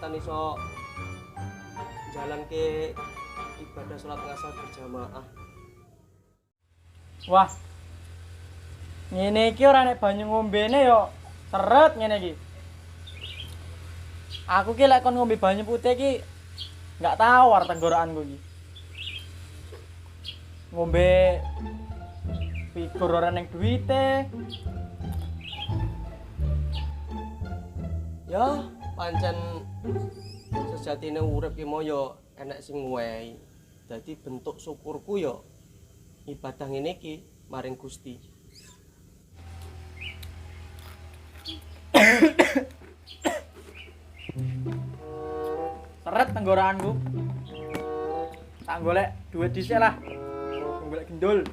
kesempatan iso jalan ke ibadah sholat ngasar berjamaah. Wah. Ngene iki ora nek banyu ngombene yo seret ngene iki. Aku ki lek kon ngombe banyu putih ki enggak tawar tenggorokanku iki. Ngombe figur ora ning duwite. Ya, pancen sejatine urip ki mau yo enek sing nguwehi. Dadi bentuk syukurku yo ibadah ngene iki maring Gusti. Seret tenggorokanku. Tak golek duit dhisik lah. Golek gendul.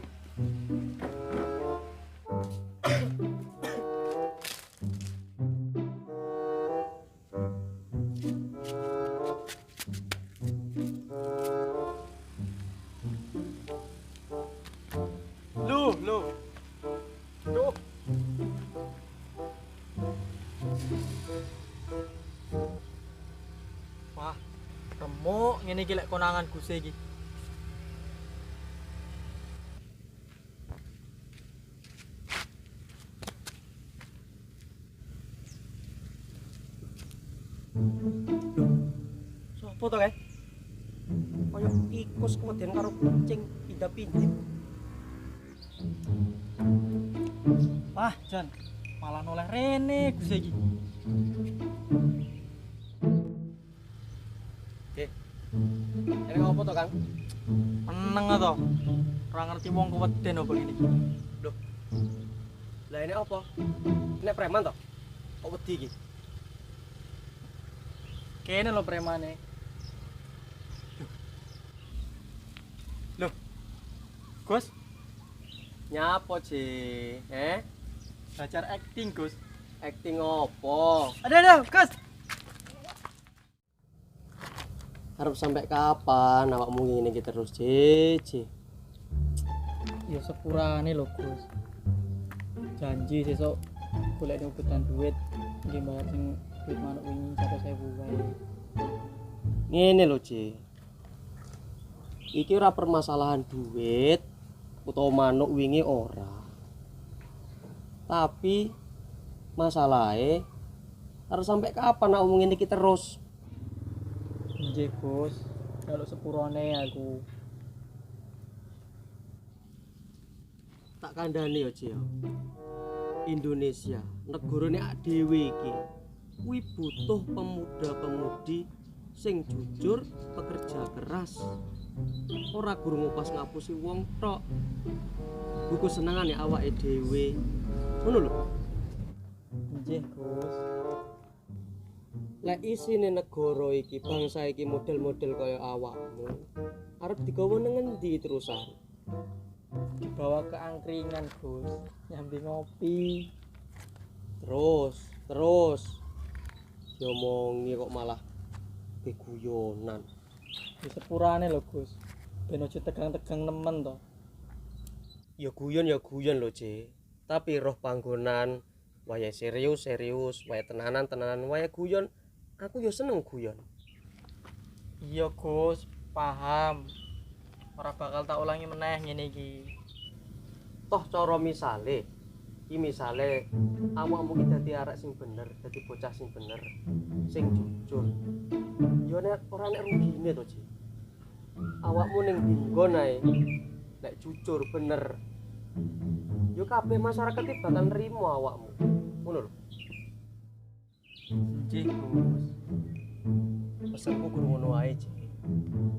Lu. Duh. Wah, remuk ngene iki lek konangan Gusti iki. Sopo to kae? Kaya tikus keweden karo kucing pindah-pindah. Wah, Jan, malah noleh rene Gusti iki. Ini ngopo to, Kang? Meneng to. Ora ngerti wong keweden apa iki. Loh. Lah ini apa? Ini preman to? Kok wedi iki? Kene lho premane. Loh. Gus, Nyapo, Ji? belajar acting, Gus. Acting opo? Aduh, Gus. Harap sampai kapan awakmu ngene iki terus, Ji? Ya sepurane lho, Gus. Janji sesuk golek ubutan duit nggih bayar sing duit manuk wingi 1.000 wae. Ngene lho, Ji. Iki ora permasalahan duit utawa manuk wingi ora. Tapi masalahe harus sampai kapan awakmu ngene iki terus? Nggih, Gus. Kalau sepurane aku. Tak kandhani ya, Ji. Indonesia, negarane dhewe iki kuwi butuh pemuda-pemudi sing jujur, pekerja keras. Ora guru ngupas ngapusi wong tok. Buku senengane awake dhewe. Ngono lho. Nggih, Gus. Lek isine negara iki, bangsa iki model-model kaya awakmu, arep digawa nang endi terusan? Dibawa ke angkringan, Gus. Nyambi ngopi. Terus diomongi kok malah beguyonan. Di sepurane lho, Gus. Ben aja tegang-tegang nemen to. Ya guyon lho, Ce. Tapi roh panggonan waya serius, waya tenanan, waya guyon. Aku ya seneng guyon. Iya, Gus. Paham. Ora bakal tak ulangi meneh ngene iki. Toh cara misale awakmu ki dadi arek sing bener, dadi bocah sing bener, sing jujur. Ya nek ora nek rugine to, Ce. Awakmu ning dinggon ae nek jujur bener. Yo kabeh masyarakat iki bakal nrimo awakmu. Ngono lho. Nggih, Gus. Pesenku kudu ngono ae, Ce.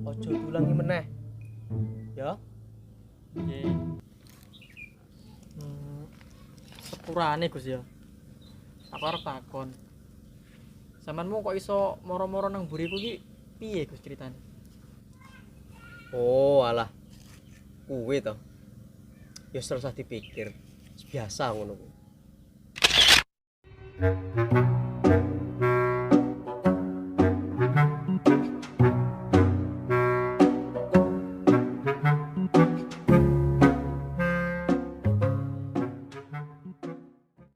Aja diulangi meneh. Ya. Nggih. Sepurane Gus ya. Aku arep takon. Samanmu kok iso moro-moro nang mburiku iki piye Gus ceritane? Oh, alah. Kuwe to. Ya terus dipikir. Biasa ngono kuwi.